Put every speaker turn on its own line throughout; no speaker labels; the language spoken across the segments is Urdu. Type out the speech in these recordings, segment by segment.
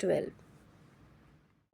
12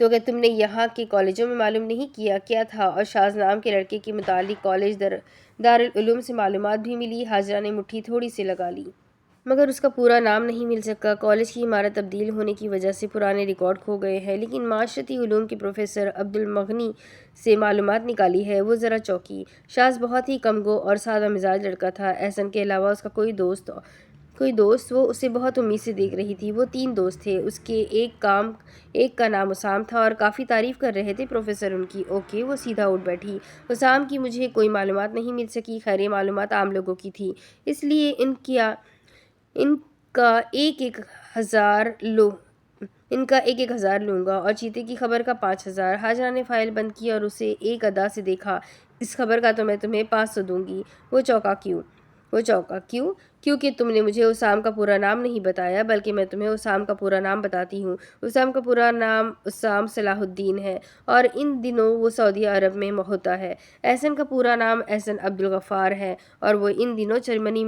تو کہ تم نے یہاں کے کالجوں میں معلوم نہیں کیا تھا؟ اور شاز نام کے لڑکے کے متعلق کالج دارالعلوم سے معلومات بھی ملی؟ حاجرہ نے مٹھی تھوڑی سی لگا لی۔ مگر اس کا پورا نام نہیں مل سکا۔ کالج کی عمارت تبدیل ہونے کی وجہ سے پرانے ریکارڈ کھو گئے ہیں، لیکن معاشرتی علوم کے پروفیسر عبدالمغنی سے معلومات نکالی ہے۔ وہ ذرا چونکی۔ شاز بہت ہی کم گو اور سادہ مزاج لڑکا تھا۔ احسن کے علاوہ اس کا کوئی دوست وہ اسے بہت امید سے دیکھ رہی تھی۔ وہ 3 دوست تھے۔ اس کے ایک کا نام اسام تھا اور کافی تعریف کر رہے تھے پروفیسر ان کی۔ اوکے، وہ سیدھا اٹھ بیٹھی۔ اسام کی مجھے کوئی معلومات نہیں مل سکی۔ خیر، یہ معلومات عام لوگوں کی تھی، اس لیے ان کا ایک ہزار لوں گا اور چیتے کی خبر کا 5000۔ حاجرہ نے فائل بند کی اور اسے ایک ادا سے دیکھا۔ اس خبر کا تو میں تمہیں 500 دوں گی۔ وہ چونکا۔ کیوں؟ کیونکہ تم نے مجھے اسام کا پورا نام نہیں بتایا، بلکہ میں تمہیں اسام کا پورا نام بتاتی ہوں۔ اسام کا پورا نام اسام صلاح الدین ہے اور ان دنوں وہ سعودی عرب میں ہوتا ہے۔ احسن کا پورا نام احسن عبدالغفار ہے اور وہ ان دنوں جرمنی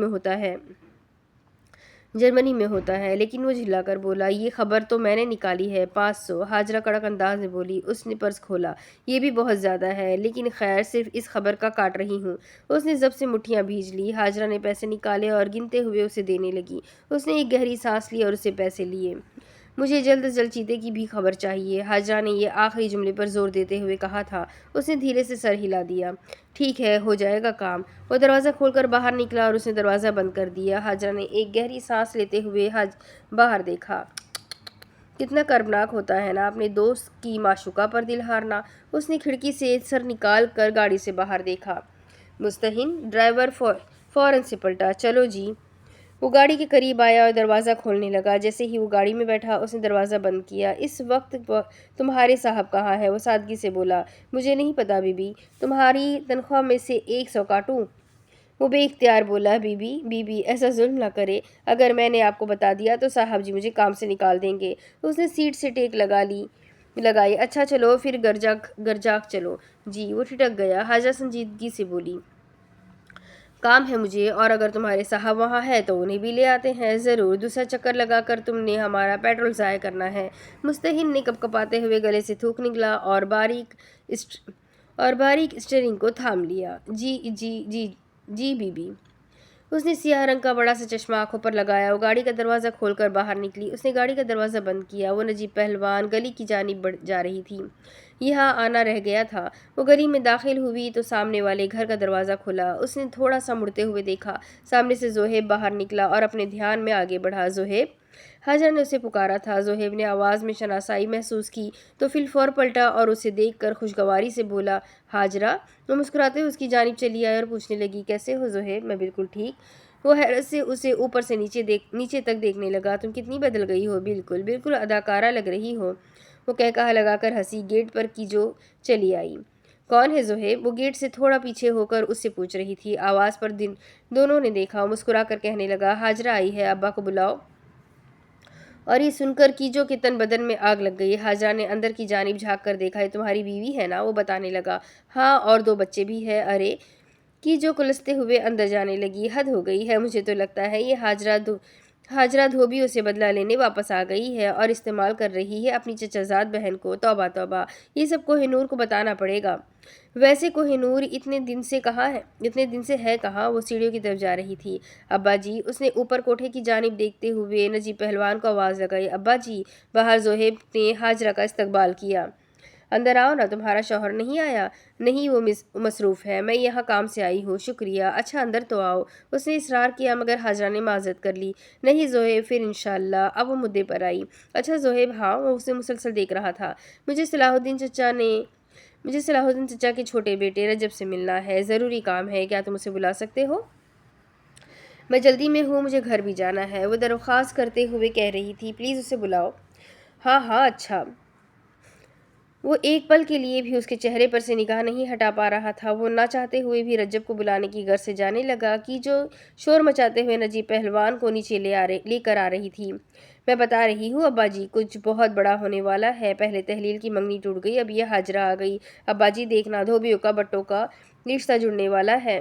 میں ہوتا ہے۔ لیکن وہ جھلا کر بولا، یہ خبر تو میں نے نکالی ہے۔ 500۔ حاجرہ کڑک انداز میں بولی۔ اس نے پرس کھولا۔ یہ بھی بہت زیادہ ہے، لیکن خیر، صرف اس خبر کا کاٹ رہی ہوں۔ اس نے ضبط سے مٹھیاں بھیج لی۔ حاجرہ نے پیسے نکالے اور گنتے ہوئے اسے دینے لگی۔ اس نے ایک گہری سانس لی اور اسے پیسے لیے۔ مجھے جلد از جلد چیتے کی بھی خبر چاہیے۔ حاجرہ نے یہ آخری جملے پر زور دیتے ہوئے کہا تھا۔ اس نے دھیرے سے سر ہلا دیا۔ ٹھیک ہے، ہو جائے گا کام۔ وہ دروازہ کھول کر باہر نکلا اور اس نے دروازہ بند کر دیا۔ حاجرہ نے ایک گہری سانس لیتے ہوئے باہر دیکھا۔ کتنا کربناک ہوتا ہے نا اپنے دوست کی معشوقہ پر دل ہارنا۔ اس نے کھڑکی سے سر نکال کر گاڑی سے باہر دیکھا۔ مستحن ڈرائیور فوراً سے پلٹا۔ چلو جی۔ وہ گاڑی کے قریب آیا اور دروازہ کھولنے لگا۔ جیسے ہی وہ گاڑی میں بیٹھا، اس نے دروازہ بند کیا۔ اس وقت تمہارے صاحب کہاں ہے؟ وہ سادگی سے بولا۔ مجھے نہیں پتا بی بی۔ تمہاری تنخواہ میں سے 100 کاٹوں؟ وہ بے اختیار بولا۔ بی بی ایسا ظلم نہ کرے۔ اگر میں نے آپ کو بتا دیا تو صاحب جی مجھے کام سے نکال دیں گے۔ اس نے سیٹ سے ٹیک لگائی۔ اچھا چلو پھر گرجاک چلو۔ جی۔ وہ ٹھٹک گیا۔ حاجرہ سنجیدگی سے بولی، کام ہے مجھے، اور اگر تمہارے صاحب وہاں ہے تو انہیں بھی لے آتے ہیں۔ ضرور، دوسرا چکر لگا کر تم نے ہمارا پیٹرول ضائع کرنا ہے۔ مستحن نے کپکپاتے ہوئے گلے سے تھوک نکلا اور باریک اسٹیئرنگ کو تھام لیا۔ G B be. اس نے سیاہ رنگ کا بڑا سا چشمہ آنکھوں پر لگایا۔ وہ گاڑی کا دروازہ کھول کر باہر نکلی۔ اس نے گاڑی کا دروازہ بند کیا۔ وہ نجیب پہلوان گلی کی جانب جا رہی تھی۔ یہاں آنا رہ گیا تھا۔ وہ گلی میں داخل ہوئی تو سامنے والے گھر کا دروازہ کھلا۔ اس نے تھوڑا سا مڑتے ہوئے دیکھا۔ سامنے سے زوہیب باہر نکلا اور اپنے دھیان میں آگے بڑھا۔ زوہیب! حاجرہ نے اسے پکارا تھا۔ زوہیب نے آواز میں شناسائی محسوس کی تو فی الفور پلٹا اور اسے دیکھ کر خوشگواری سے بولا، حاجرہ! وہ مسکراتے ہوئے اس کی جانب چلی آئی اور پوچھنے لگی، کیسے ہو زوہیب؟ میں بالکل ٹھیک۔ وہ حیرت سے اسے اوپر سے نیچے تک دیکھنے لگا۔ تم کتنی بدل گئی ہو۔ بالکل اداکارہ لگ رہی ہو۔ وہ کہکہا لگا کر ہنسی۔ گیٹ پر کی جو چلی آئی۔ کون ہے زوہیب؟ وہ گیٹ سے تھوڑا پیچھے ہو کر اس سے پوچھ رہی تھی۔ آواز پر دونوں نے دیکھا۔ وہ مسکرا کر کہنے لگا، حاجرہ آئی ہے، ابا کو بلاؤ۔ اور یہ سن کر کیجو کے تن بدن میں آگ لگ گئی۔ حاجرہ نے اندر کی جانب جھانک کر دیکھا۔ یہ تمہاری بیوی ہے نا؟ وہ بتانے لگا۔ ہاں، اور 2 بچے بھی ہیں۔ ارے! کیجو کلستے ہوئے اندر جانے لگی۔ حد ہو گئی ہے، مجھے تو لگتا ہے یہ حاجرہ دھوبیوں سے بدلہ لینے واپس آ گئی ہے اور استعمال کر رہی ہے اپنی چچا زاد بہن کو۔ توبہ توبہ! یہ سب کوہ نور کو بتانا پڑے گا۔ ویسے کوہ نور اتنے دن سے ہے کہاں؟ وہ سیڑھیوں کی طرف جا رہی تھی۔ ابا جی! اس نے اوپر کوٹھے کی جانب دیکھتے ہوئے نجیب پہلوان کو آواز لگائی۔ ابا جی! باہر زوہیب نے حاجرہ کا استقبال کیا۔ اندر آؤ نا، تمہارا شوہر نہیں آیا؟ نہیں، وہ مصروف ہے، میں یہاں کام سے آئی ہوں۔ شکریہ۔ اچھا اندر تو آؤ۔ اس نے اصرار کیا مگر حاجرہ نے معذرت کر لی۔ نہیں زوہیب، پھر انشاءاللہ۔ اب وہ مدعے پر آئی۔ اچھا زوہیب، ہاں؟ وہ اسے مسلسل دیکھ رہا تھا۔ مجھے صلاح الدین چچا کے چھوٹے بیٹے رجب سے ملنا ہے، ضروری کام ہے، کیا تم اسے بلا سکتے ہو؟ میں جلدی میں ہوں، مجھے گھر بھی جانا ہے، وہ درخواست کرتے ہوئے کہہ رہی تھی۔ پلیز اسے بلاؤ۔ ہاں اچھا۔ وہ ایک پل کے لیے بھی اس کے چہرے پر سے نگاہ نہیں ہٹا پا رہا تھا۔ وہ نہ چاہتے ہوئے بھی رجب کو بلانے کی غرض سے جانے لگا کہ جو شور مچاتے ہوئے نجیب پہلوان کو نیچے لے کر آ رہی تھی۔ میں بتا رہی ہوں ابا جی، کچھ بہت بڑا ہونے والا ہے۔ پہلے تحلیل کی منگنی ٹوٹ گئی، اب یہ حاجرہ آ گئی۔ ابا جی دیکھنا، دھوبیوں کا بٹوں کا رشتہ جڑنے والا ہے۔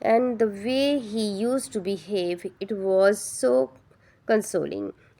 and the way he used to behave, it was so consoling.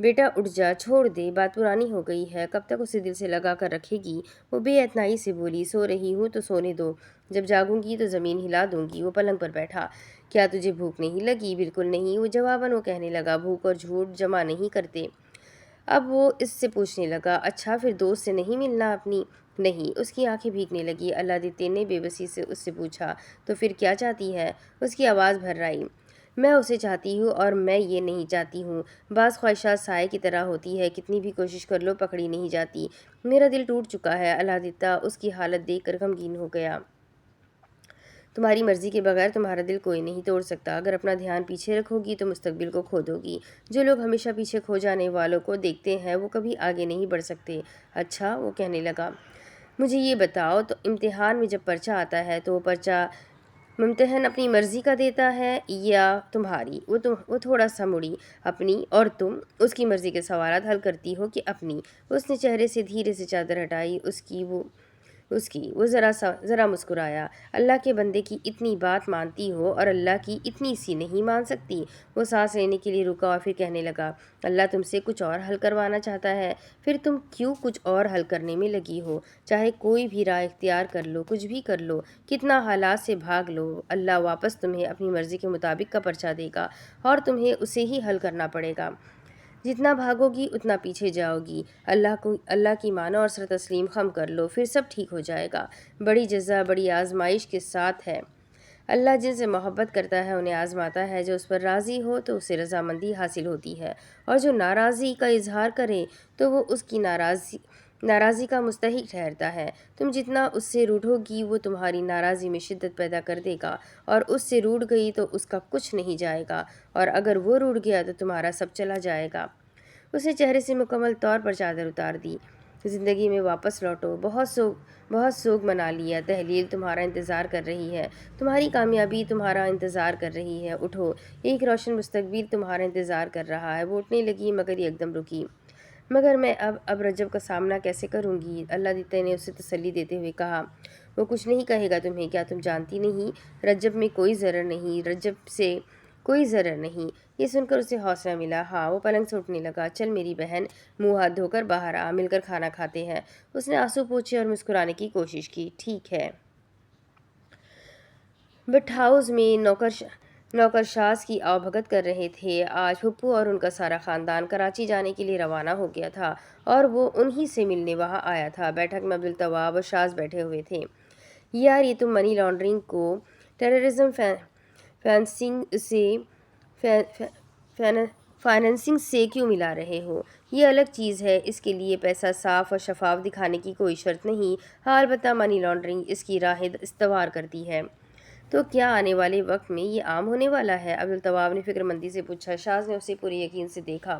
بیٹا اٹھ جا، چھوڑ دے، بات پرانی ہو گئی ہے، کب تک اسے دل سے لگا کر رکھے گی؟ وہ بے اعتنائی سے بولی، سو رہی ہوں تو سونے دو، جب جاگوں گی تو زمین ہلا دوں گی۔ وہ پلنگ پر بیٹھا۔ کیا تجھے بھوک نہیں لگی؟ بالکل نہیں۔ وہ جواباً وہ کہنے لگا، بھوک اور جھوٹ جمع نہیں کرتے۔ اب وہ اس سے پوچھنے لگا، اچھا پھر دوست سے نہیں ملنا اپنی؟ نہیں۔ اس کی آنکھیں بھیگنے لگی۔ اللہ دیتے نے بے بسی سے اس سے پوچھا، تو پھر کیا چاہتی ہے؟ اس کی آواز بھر آئی، میں اسے چاہتی ہوں اور میں یہ نہیں چاہتی ہوں۔ بعض خواہشات سائے کی طرح ہوتی ہے، کتنی بھی کوشش کر لو پکڑی نہیں جاتی۔ میرا دل ٹوٹ چکا ہے۔ اللہ دیتا اس کی حالت دیکھ کر غمگین ہو گیا۔ تمہاری مرضی کے بغیر تمہارا دل کوئی نہیں توڑ سکتا۔ اگر اپنا دھیان پیچھے رکھو گی تو مستقبل کو کھو دو گی۔ جو لوگ ہمیشہ پیچھے کھو جانے والوں کو دیکھتے ہیں وہ کبھی آگے نہیں بڑھ سکتے۔ اچھا، وہ کہنے لگا، مجھے یہ بتاؤ تو امتحان میں جب پرچہ آتا ہے تو وہ پرچہ ممتحن اپنی مرضی کا دیتا ہے یا تمہاری؟ وہ تھوڑا سا مڑی، اپنی۔ اور تم اس کی مرضی کے سوالات حل کرتی ہو کہ اپنی؟ اس نے چہرے سے دھیرے سے چادر ہٹائی۔ وہ ذرا مسکرایا۔ اللہ کے بندے کی اتنی بات مانتی ہو اور اللہ کی اتنی سی نہیں مان سکتی؟ وہ سانس لینے کے لیے رکا اور پھر کہنے لگا، اللہ تم سے کچھ اور حل کروانا چاہتا ہے، پھر تم کیوں کچھ اور حل کرنے میں لگی ہو؟ چاہے کوئی بھی راہ اختیار کر لو، کچھ بھی کر لو، کتنا حالات سے بھاگ لو، اللہ واپس تمہیں اپنی مرضی کے مطابق کا پرچہ دے گا اور تمہیں اسے ہی حل کرنا پڑے گا۔ جتنا بھاگو گی اتنا پیچھے جاؤ گی۔ اللہ کی مانو اور سر تسلیم خم کر لو، پھر سب ٹھیک ہو جائے گا۔ بڑی جزا بڑی آزمائش کے ساتھ ہے۔ اللہ جن سے محبت کرتا ہے انہیں آزماتا ہے، جو اس پر راضی ہو تو اسے رضامندی حاصل ہوتی ہے، اور جو ناراضی کا اظہار کرے تو وہ اس کی ناراضی کا مستحق ٹھہرتا ہے۔ تم جتنا اس سے روٹھو گی وہ تمہاری ناراضی میں شدت پیدا کر دے گا، اور اس سے روٹھ گئی تو اس کا کچھ نہیں جائے گا، اور اگر وہ روٹھ گیا تو تمہارا سب چلا جائے گا۔ اس نے چہرے سے مکمل طور پر چادر اتار دی۔ زندگی میں واپس لوٹو، بہت سوگ منا لیا، تحلیل تمہارا انتظار کر رہی ہے، تمہاری کامیابی تمہارا انتظار کر رہی ہے، اٹھو، ایک روشن مستقبل تمہارا انتظار کر رہا ہے۔ وہ اٹھنے لگی مگر یکدم رکی۔ مگر میں اب رجب کا سامنا کیسے کروں گی؟ اللہ دیتے نے اسے تسلی دیتے ہوئے کہا، وہ کچھ نہیں کہے گا تمہیں، کیا تم جانتی نہیں؟ رجب میں کوئی ضرر نہیں، رجب سے کوئی ضرر نہیں۔ یہ سن کر اسے حوصلہ ملا۔ ہاں، وہ پلنگ سے اٹھنے لگا۔ چل میری بہن، منہ ہاتھ دھو کر باہر آ، مل کر کھانا کھاتے ہیں۔ اس نے آنسو پوچھے اور مسکرانے کی کوشش کی۔ ٹھیک ہے۔ بٹ ہاؤس میں نوکر شاز کی آؤ بھگت کر رہے تھے۔ آج پھپھو اور ان کا سارا خاندان کراچی جانے کے لیے روانہ ہو گیا تھا اور وہ انہی سے ملنے وہاں آیا تھا۔ بیٹھک میں عبدالتواب اور شاز بیٹھے ہوئے تھے۔ یار، یہ تم منی لانڈرنگ کو ٹیررزم فائننسنگ سے کیوں ملا رہے ہو؟ یہ الگ چیز ہے، اس کے لیے پیسہ صاف اور شفاف دکھانے کی کوئی شرط نہیں۔ ہاں، البتہ منی لانڈرنگ اس کی راہیں استوار کرتی ہے۔ تو کیا آنے والے وقت میں یہ عام ہونے والا ہے؟ عبدالتواب نے فکر مندی سے پوچھا۔ شاز نے اسے پورے یقین سے دیکھا۔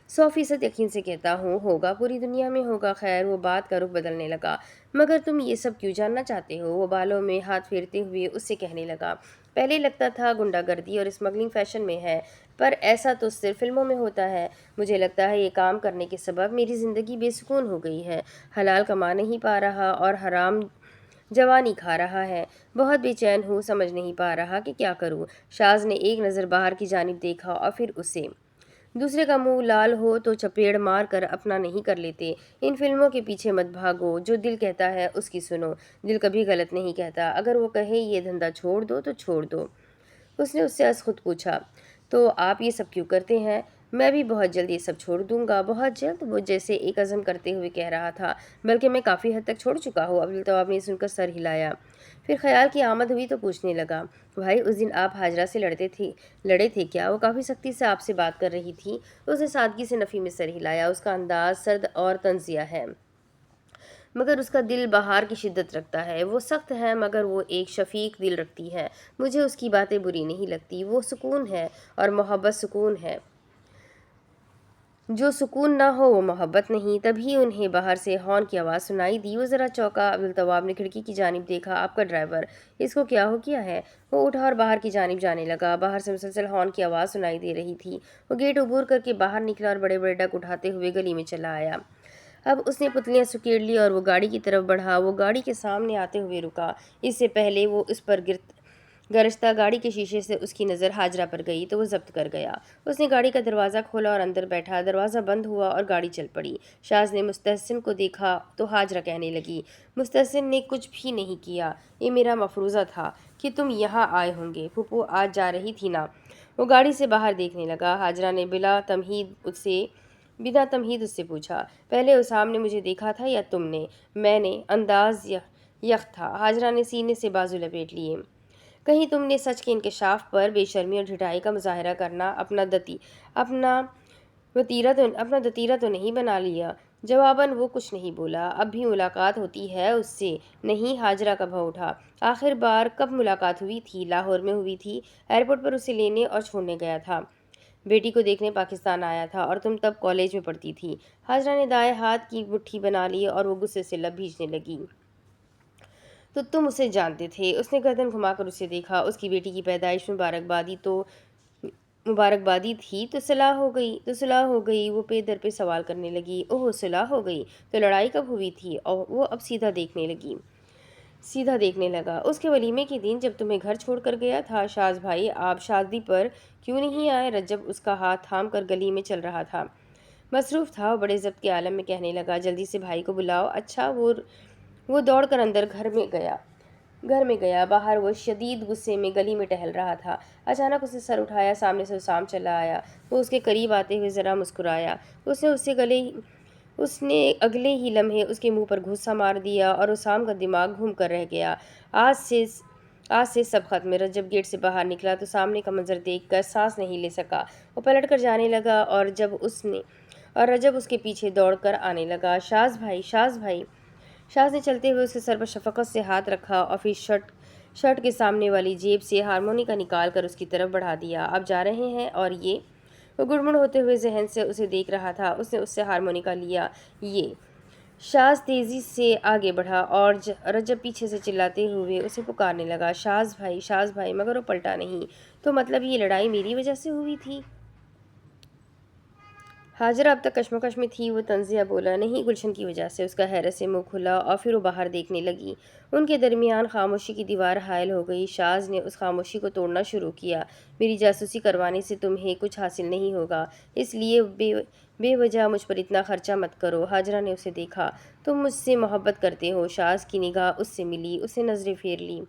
100% یقین سے کہتا ہوں، ہوگا، پوری دنیا میں ہوگا۔ خیر، وہ بات کا رخ بدلنے لگا، مگر تم یہ سب کیوں جاننا چاہتے ہو؟ وہ بالوں میں ہاتھ پھیرتے ہوئے اس سے کہنے لگا، پہلے لگتا تھا غنڈہ گردی اور اسمگلنگ فیشن میں ہے، پر ایسا تو صرف فلموں میں ہوتا ہے۔ مجھے لگتا ہے یہ کام کرنے کے سبب میری زندگی بے سکون ہو گئی ہے۔ حلال کما نہیں پا رہا اور حرام جوانی کھا رہا ہے۔ بہت بے چین ہوں، سمجھ نہیں پا رہا کہ کیا کروں۔ شاز نے ایک نظر باہر کی جانب دیکھا اور پھر اسے۔ دوسرے کا منہ لال ہو تو چپیڑ مار کر اپنا نہیں کر لیتے۔ ان فلموں کے پیچھے مت بھاگو، جو دل کہتا ہے اس کی سنو۔ دل کبھی غلط نہیں کہتا، اگر وہ کہے یہ دھندا چھوڑ دو تو چھوڑ دو۔ اس نے اس سے از خود پوچھا، تو آپ یہ سب کیوں کرتے ہیں؟ میں بھی بہت جلد یہ سب چھوڑ دوں گا، بہت جلد۔ وہ جیسے ایک عزم کرتے ہوئے کہہ رہا تھا، بلکہ میں کافی حد تک چھوڑ چکا ہوں۔ عبدالتواب نے سن کر سر ہلایا، پھر خیال کی آمد ہوئی تو پوچھنے لگا، بھائی اس دن آپ حاجرہ سے لڑے تھے کیا؟ وہ کافی سختی سے آپ سے بات کر رہی تھی۔ اس نے سادگی سے نفی میں سر ہلایا۔ اس کا انداز سرد اور طنزیہ ہے، مگر اس کا دل بہار کی شدت رکھتا ہے۔ وہ سخت ہے مگر وہ ایک شفیق دل رکھتی ہے۔ مجھے اس کی باتیں بری نہیں لگتی۔ وہ سکون ہے، اور محبت سکون ہے۔ جو سکون نہ ہو وہ محبت نہیں۔ تبھی انہیں باہر سے ہارن کی آواز سنائی دی۔ وہ ذرا چونکا۔ عبدالتواب نے کھڑکی کی جانب دیکھا۔ آپ کا ڈرائیور، اس کو کیا ہو گیا ہے؟ وہ اٹھا اور باہر کی جانب جانے لگا۔ باہر سے مسلسل ہارن کی آواز سنائی دے رہی تھی۔ وہ گیٹ عبور کر کے باہر نکلا اور بڑے بڑے ڈگ اٹھاتے ہوئے گلی میں چلا آیا۔ اب اس نے پتلیاں سکیڑ لی اور وہ گاڑی کی طرف بڑھا۔ وہ گاڑی کے سامنے آتے ہوئے رکا، اس سے پہلے وہ اس پر گرشتہ گاڑی کے شیشے سے اس کی نظر حاجرہ پر گئی تو وہ ضبط کر گیا۔ اس نے گاڑی کا دروازہ کھولا اور اندر بیٹھا۔ دروازہ بند ہوا اور گاڑی چل پڑی۔ شاز نے مستحسن کو دیکھا تو حاجرہ کہنے لگی، مستحسن نے کچھ بھی نہیں کیا، یہ میرا مفروضہ تھا کہ تم یہاں آئے ہوں گے، پھوپھو آج جا رہی تھی نا۔ وہ گاڑی سے باہر دیکھنے لگا۔ حاجرہ نے بلا تمہید اس سے پوچھا، پہلے اسام نے مجھے دیکھا تھا یا تم نے؟ میں نے۔ انداز یخ تھا۔ حاجرہ نے سینے سے بازو لپیٹ لیے۔ کہیں تم نے سچ کے انکشاف پر بے شرمی اور ڈھٹائی کا مظاہرہ کرنا اپنا دتیرہ تو نہیں بنا لیا؟ جواباً وہ کچھ نہیں بولا۔ اب بھی ملاقات ہوتی ہے اس سے؟ نہیں، حاجرہ کا بھاؤ اٹھا۔ آخر بار کب ملاقات ہوئی تھی؟ لاہور میں ہوئی تھی، ایئرپورٹ پر اسے لینے اور چھوڑنے گیا تھا۔ بیٹی کو دیکھنے پاکستان آیا تھا اور تم تب کالج میں پڑھتی تھی۔ حاجرہ نے دائیں ہاتھ کی مٹھی بنا لی اور وہ غصے سے لب بھیجنے لگی۔ تو تم اسے جانتے تھے؟ اس نے گردن گھما کر اسے دیکھا۔ اس کی بیٹی کی پیدائش مبارکبادی تھی تو صلاح ہو گئی۔ وہ پے در پہ سوال کرنے لگی، اوہ صلاح ہو گئی، تو لڑائی کب ہوئی تھی؟ اور وہ اب سیدھا دیکھنے لگا۔ اس کے ولیمے کے دن جب تمہیں گھر چھوڑ کر گیا تھا۔ شاز بھائی، آپ شادی پر کیوں نہیں آئے؟ رجب اس کا ہاتھ تھام کر گلی میں چل رہا تھا۔ مصروف تھا، وہ بڑے ضبط کے عالم میں کہنے لگا، جلدی سے بھائی کو بلاؤ۔ اچھا۔ وہ دوڑ کر اندر گھر میں گیا۔ باہر وہ شدید غصے میں گلی میں ٹہل رہا تھا۔ اچانک اس نے سر اٹھایا، سامنے سے اسام چلا آیا۔ وہ اس کے قریب آتے ہوئے ذرا مسکرایا۔ اس نے اگلے ہی لمحے اس کے منہ پر گھوسا مار دیا اور اسام کا دماغ گھوم کر رہ گیا۔ آج سے سب ختم۔ رجب گیٹ سے باہر نکلا تو سامنے کا منظر دیکھ کر سانس نہیں لے سکا۔ وہ پلٹ کر جانے لگا اور رجب اس کے پیچھے دوڑ کر آنے لگا۔ شاز بھائی، شاز بھائی۔ شاز نے چلتے ہوئے اس کے سر پر شفقت سے ہاتھ رکھا اور پھر شرٹ کے سامنے والی جیب سے ہارمونیکا نکال کر اس کی طرف بڑھا دیا۔ آپ جا رہے ہیں اور یہ؟ وہ گڑمڑ ہوتے ہوئے ذہن سے اسے دیکھ رہا تھا۔ اس نے اس سے ہارمونیکا لیا۔ یہ؟ شاز تیزی سے آگے بڑھا اور رجب پیچھے سے چلاتے ہوئے اسے پکارنے لگا، شاز بھائی، شاز بھائی، مگر وہ پلٹا نہیں۔ تو مطلب یہ لڑائی میری وجہ سے ہوئی تھی؟ حاجرہ اب تک کشمکش میں تھی۔ وہ تنزیہ بولا، نہیں، گلشن کی وجہ سے۔ اس کا حیرت سے منہ کھلا اور پھر وہ باہر دیکھنے لگی۔ ان کے درمیان خاموشی کی دیوار حائل ہو گئی۔ شاز نے اس خاموشی کو توڑنا شروع کیا، میری جاسوسی کروانے سے تمہیں کچھ حاصل نہیں ہوگا، اس لیے بے وجہ مجھ پر اتنا خرچہ مت کرو۔ حاجرہ نے اسے دیکھا، تم مجھ سے محبت کرتے ہو؟ شاز کی نگاہ اس سے ملی۔ اس نے نظریں پھیر لیں۔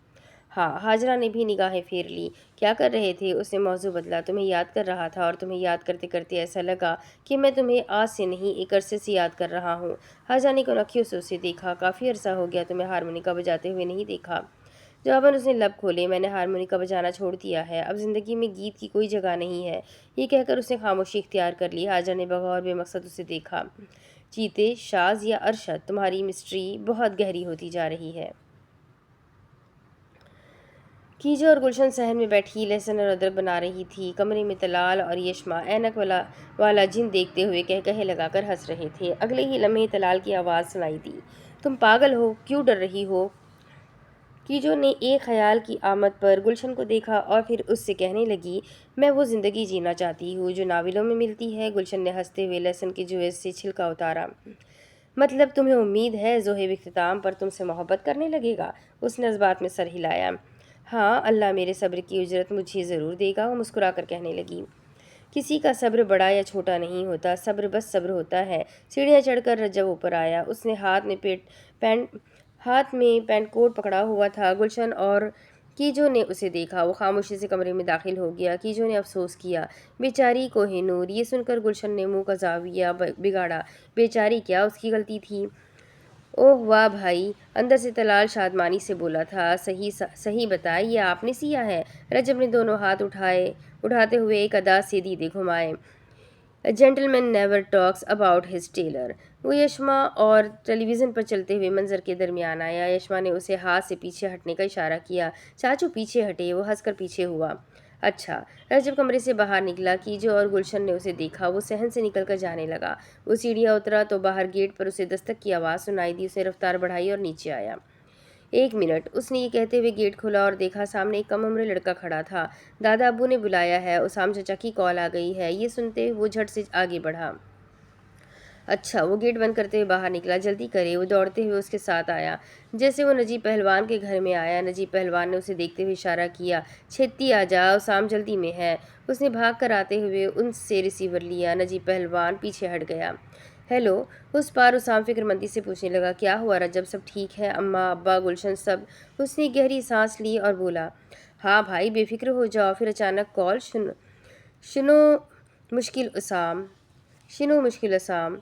ہاں۔ حاجرہ نے بھی نگاہیں پھیر لی۔ کیا کر رہے تھے؟ اس نے موضوع بدلا۔ تمہیں یاد کر رہا تھا اور تمہیں یاد کرتے کرتے ایسا لگا کہ میں تمہیں آج سے نہیں، ایک عرصے سے یاد کر رہا ہوں۔ حاجرہ نے کنکھیوں سے اسے دیکھا، کافی عرصہ ہو گیا تمہیں ہارمونیکا بجاتے ہوئے نہیں دیکھا۔ جواباً اس نے لب کھولے، میں نے ہارمونیکا بجانا چھوڑ دیا ہے، اب زندگی میں گیت کی کوئی جگہ نہیں ہے۔ یہ کہہ کر اس نے خاموشی اختیار کر لی۔ حاجرہ نے بغور بے مقصد اسے دیکھا۔ چیتے، شاز یا ارشد، تمہاری مسٹری بہت گہری ہوتی جا رہی ہے۔ کیجو اور گلشن صحن میں بیٹھی لہسن اور ادرک بنا رہی تھی۔ کمرے میں طلال اور یشما اینک والا جن دیکھتے ہوئے کہکہے لگا کر ہنس رہے تھے۔ اگلے ہی لمحے طلال کی آواز سنائی دی، تم پاگل ہو؟ کیوں ڈر رہی ہو؟ کیجو نے ایک خیال کی آمد پر گلشن کو دیکھا اور پھر اس سے کہنے لگی، میں وہ زندگی جینا چاہتی ہوں جو ناولوں میں ملتی ہے۔ گلشن نے ہنستے ہوئے لہسن کے جوئے سے چھلکا اتارا۔ مطلب تمہیں امید ہے ذوحِ اختتام پر تم سے محبت کرنے لگے گا؟ اس نے اس بات میں سر ہلایا۔ ہاں، اللہ میرے صبر کی اجرت مجھے ضرور دے گا، وہ مسکرا کر کہنے لگی۔ کسی کا صبر بڑا یا چھوٹا نہیں ہوتا، صبر بس صبر ہوتا ہے۔ سیڑھیاں چڑھ کر رجب اوپر آیا۔ اس نے ہاتھ میں پینٹ کوٹ پکڑا ہوا تھا۔ گلشن اور کیجو نے اسے دیکھا۔ وہ خاموشی سے کمرے میں داخل ہو گیا۔ کیجو نے افسوس کیا، بیچاری کوہ نور۔ یہ سن کر گلشن نے منہ کا زاویہ بگاڑا، بیچاری کیا اس کی غلطی تھی؟ اوہ واہ بھائی، اندر سے طلال شادمانی سے بولا تھا، صحیح بتائے، یہ آپ نے سیا ہے؟ رجب نے دونوں ہاتھ اٹھاتے ہوئے ایک ادا سے دیدے گھمائے۔ A gentleman never talks about his tailor۔ وہ یشما اور ٹیلی ویژن پر چلتے ہوئے منظر کے درمیان آیا۔ یشما نے اسے ہاتھ سے پیچھے ہٹنے کا اشارہ کیا۔ چاچو پیچھے ہٹے۔ وہ ہنس کر پیچھے ہوا۔ اچھا۔ رجب کمرے سے باہر نکلا۔ کیجو اور گلشن نے اسے دیکھا۔ وہ صحن سے نکل کر جانے لگا۔ وہ سیڑھیاں اترا تو باہر گیٹ پر اسے دستک کی آواز سنائی دی۔ اس نے رفتار بڑھائی اور نیچے آیا۔ ایک منٹ۔ اس نے یہ کہتے ہوئے گیٹ کھولا اور دیکھا سامنے ایک کم عمر لڑکا کھڑا تھا۔ دادا ابو نے بلایا ہے، اسام چچا کی کال آ گئی ہے۔ یہ سنتے وہ جھٹ سے آگے بڑھا۔ اچھا، وہ گیٹ بند کرتے ہوئے باہر نکلا۔ جلدی کرے، وہ دوڑتے ہوئے اس کے ساتھ آیا۔ جیسے وہ نجیب پہلوان کے گھر میں آیا، نجیب پہلوان نے اسے دیکھتے ہوئے اشارہ کیا، چھتی آ جا، اسام جلدی میں ہے۔ اس نے بھاگ کر آتے ہوئے ان سے ریسیور لیا۔ نجیب پہلوان پیچھے ہٹ گیا۔ ہیلو، اس پار اسام فکر مندی سے پوچھنے لگا، کیا ہوا رجب، سب ٹھیک ہے؟ اماں، ابا، گلشن سب؟ اس نے گہری سانس لی اور بولا، ہاں بھائی، بے فکر ہو جاؤ۔ پھر اچانک کال، شنو مشکل اسام، شنو مشکل اسام؟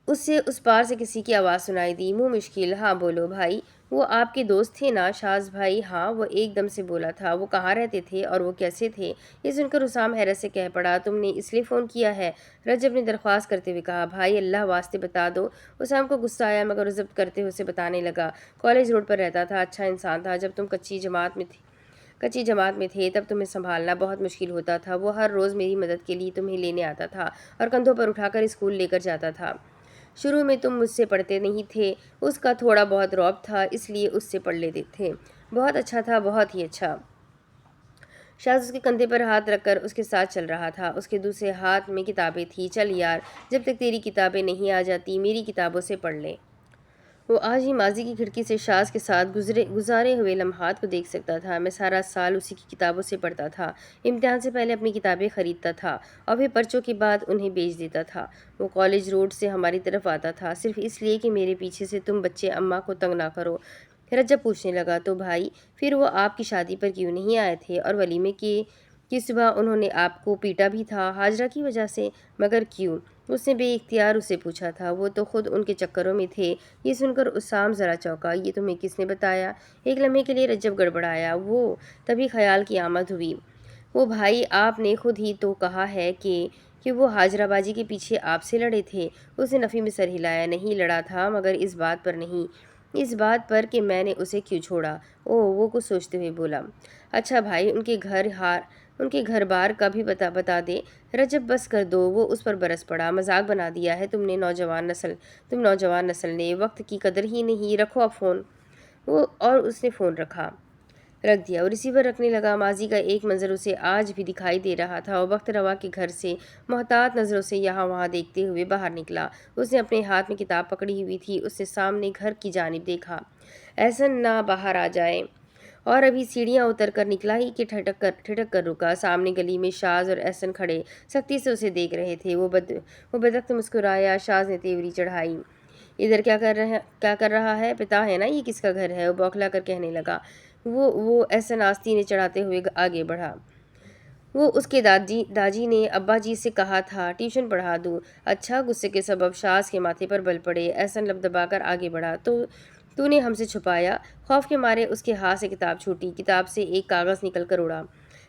اسے اس پار سے کسی کی آواز سنائی دی، منہ مشکل، ہاں بولو بھائی، وہ آپ کے دوست تھے نا شاز بھائی؟ ہاں، وہ ایک دم سے بولا تھا۔ وہ کہاں رہتے تھے اور وہ کیسے تھے؟ یہ سن کر اسام حیرت سے کہہ پڑا، تم نے اس لیے فون کیا ہے؟ رجب نے درخواست کرتے ہوئے کہا، بھائی اللہ واسطے بتا دو۔ اسام کو غصہ آیا مگر وہ ضبط کرتے ہوئے اسے بتانے لگا، کالج روڈ پر رہتا تھا، اچھا انسان تھا۔ جب تم کچی جماعت میں تھے تب تمہیں سنبھالنا بہت مشکل ہوتا تھا۔ وہ ہر روز میری مدد کے لیے تمہیں لینے آتا تھا اور کندھوں پر اٹھا کر اسکول لے کر جاتا تھا۔ شروع میں تم مجھ سے پڑھتے نہیں تھے، اس کا تھوڑا بہت رعب تھا، اس لیے اس سے پڑھ لیتے تھے۔ بہت اچھا تھا، بہت ہی اچھا۔ شاز اس کے کندھے پر ہاتھ رکھ کر اس کے ساتھ چل رہا تھا۔ اس کے دوسرے ہاتھ میں کتابیں تھیں۔ چل یار، جب تک تیری کتابیں نہیں آ جاتی میری کتابوں سے پڑھ لے۔ وہ آج ہی ماضی کی کھڑکی سے شاز کے ساتھ گزارے ہوئے لمحات کو دیکھ سکتا تھا۔ میں سارا سال اسی کی کتابوں سے پڑھتا تھا، امتحان سے پہلے اپنی کتابیں خریدتا تھا اور پھر پرچوں کے بعد انہیں بیچ دیتا تھا۔ وہ کالج روڈ سے ہماری طرف آتا تھا صرف اس لیے کہ میرے پیچھے سے تم بچے اماں کو تنگ نہ کرو۔ رجب پوچھنے لگا، تو بھائی پھر وہ آپ کی شادی پر کیوں نہیں آئے تھے؟ اور ولیمے کی صبح انہوں نے آپ کو پیٹا بھی تھا ہاجرہ کی وجہ سے، مگر کیوں؟ اس نے بے اختیار اسے پوچھا تھا۔ وہ تو خود ان کے چکروں میں تھے۔ یہ سن کر اسام ذرا چونکا، یہ تمہیں کس نے بتایا؟ ایک لمحے کے لیے رجب گڑبڑایا، وہ تبھی خیال کی آمد ہوئی، وہ بھائی آپ نے خود ہی تو کہا ہے کہ وہ ہاجرہ بازی کے پیچھے آپ سے لڑے تھے۔ اس نے نفی میں سر ہلایا، نہیں لڑا تھا، مگر اس بات پر نہیں، اس بات پر کہ میں نے اسے کیوں چھوڑا۔ وہ کچھ سوچتے ہوئے بولا، اچھا بھائی ان کے گھر بار کا بھی بتا دے۔ رجب بس کر دو، وہ اس پر برس پڑا، مذاق بنا دیا ہے تم نوجوان نسل نے، وقت کی قدر ہی نہیں، رکھو اب فون۔ اور اس نے فون رکھ دیا۔ وہ ریسیور رکھنے لگا۔ ماضی کا ایک منظر اسے آج بھی دکھائی دے رہا تھا۔ وہ بخت روا کے گھر سے محتاط نظروں سے یہاں وہاں دیکھتے ہوئے باہر نکلا۔ اس نے اپنے ہاتھ میں کتاب پکڑی ہوئی تھی۔ اس نے سامنے گھر کی جانب دیکھا، احسن نہ باہر آ جائے، اور ابھی سیڑھیاں اتر کر نکلا ہی کہ ٹھٹک کر رکا۔ سامنے گلی میں شاز اور احسن کھڑے سختی سے اسے دیکھ رہے تھے۔ وہ بدبخت مسکرایا۔ شاز نے تیوری چڑھائی، ادھر کیا کر رہا ہے؟ پتا ہے نا یہ کس کا گھر ہے؟ وہ بوکھلا کر کہنے لگا۔ وہ احسن آستینیں چڑھاتے ہوئے آگے بڑھا۔ وہ اس کے داجی نے ابا جی سے کہا تھا ٹیوشن پڑھا دوں۔ اچھا؟ غصے کے سبب شاز کے ماتھے پر بل پڑے۔ احسن لب دبا کر آگے بڑھا، تو نے ہم سے چھپایا؟ خوف کے مارے اس کے ہاتھ سے کتاب چھوٹی، کتاب سے ایک کاغذ نکل کر اڑا۔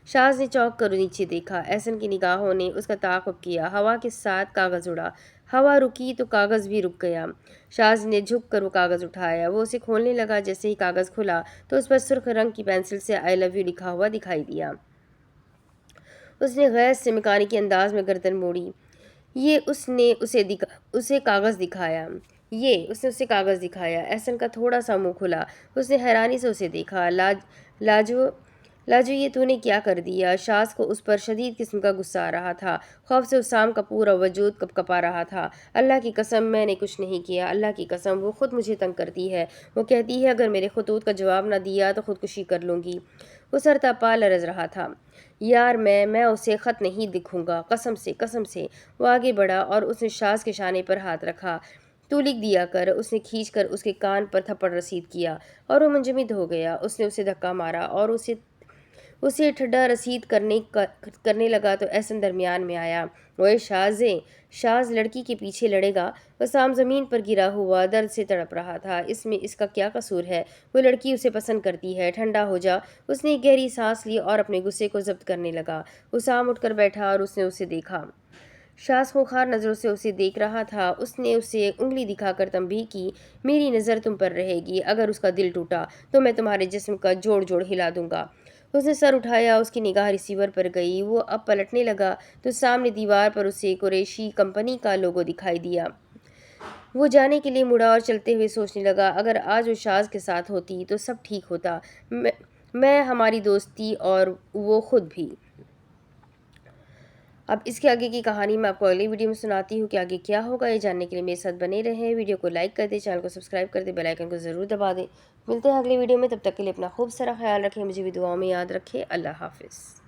شاز نے چونک کر نیچے دیکھا۔ احسن کی نگاہوں نے اس کا تعاقب کیا۔ ہوا کے ساتھ کاغذ اڑا، ہوا رکی تو کاغذ بھی رک گیا۔ شاز نے جھک کر وہ کاغذ اٹھایا۔ وہ اسے کھولنے لگا۔ جیسے ہی کاغذ کھلا تو اس پر سرخ رنگ کی پینسل سے آئی لو یو لکھا ہوا دکھائی دیا۔ اس نے غیظ سے میکانیکی انداز میں گردن موڑی۔ اس نے اسے کاغذ دکھایا۔ احسن کا تھوڑا سا منہ کھلا۔ اس نے حیرانی سے اسے دیکھا۔ لاجو یہ تو نے کیا کر دیا؟ شاز کو اس پر شدید قسم کا غصہ آ رہا تھا۔ خوف سے اسام کا پورا وجود کپکپا رہا تھا۔ اللہ کی قسم میں نے کچھ نہیں کیا، اللہ کی قسم، وہ خود مجھے تنگ کرتی ہے۔ وہ کہتی ہے اگر میرے خطوط کا جواب نہ دیا تو خودکشی کر لوں گی۔ وہ سر تا پا لرز رہا تھا۔ یار میں اسے خط نہیں لکھوں گا، قسم سے۔ وہ آگے بڑھا اور اس نے شاز کے شانے پر ہاتھ رکھا۔ تو لکھ دیا کر۔ اس نے کھینچ کر اس کے کان پر تھپڑ رسید کیا اور وہ منجمد ہو گیا۔ اس نے اسے دھکا مارا اور اسے ٹھڈا رسید کرنے لگا تو احسن درمیان میں آیا۔ اوئے شاز لڑکی کے پیچھے لڑے گا؟ اسام زمین پر گرا ہوا درد سے تڑپ رہا تھا۔ اس میں اس کا کیا قصور ہے؟ وہ لڑکی اسے پسند کرتی ہے، ٹھنڈا ہو جا۔ اس نے ایک گہری سانس لی اور اپنے غصے کو ضبط کرنے لگا۔ اسام اٹھ کر بیٹھا اور اس نے اسے دیکھا۔ شاز خونخوار نظروں سے اسے دیکھ رہا تھا۔ اس نے اسے انگلی دکھا کر تنبیہ کی، میری نظر تم پر رہے گی، اگر اس کا دل ٹوٹا تو میں تمہارے جسم کا جوڑ ہلا دوں گا۔ اس نے سر اٹھایا۔ اس کی نگاہ ریسیور پر گئی۔ وہ اب پلٹنے لگا تو سامنے دیوار پر اسے قریشی کمپنی کا لوگو دکھائی دیا۔ وہ جانے کے لیے مڑا اور چلتے ہوئے سوچنے لگا، اگر آج وہ شاز کے ساتھ ہوتی تو سب ٹھیک ہوتا، میں، ہماری دوستی اور وہ خود بھی۔ اب اس کے آگے کی کہانی میں آپ کو اگلی ویڈیو میں سناتی ہوں کہ آگے کیا ہوگا۔ یہ جاننے کے لیے میرے ساتھ بنے رہیں، ویڈیو کو لائک کر دیں، چینل کو سبسکرائب کر دیں، بیل آئیکن کو ضرور دبا دیں۔ ملتے ہیں اگلی ویڈیو میں، تب تک کے لیے اپنا خوب سارا خیال رکھیں، مجھے بھی دعاؤں میں یاد رکھیں۔ اللہ حافظ۔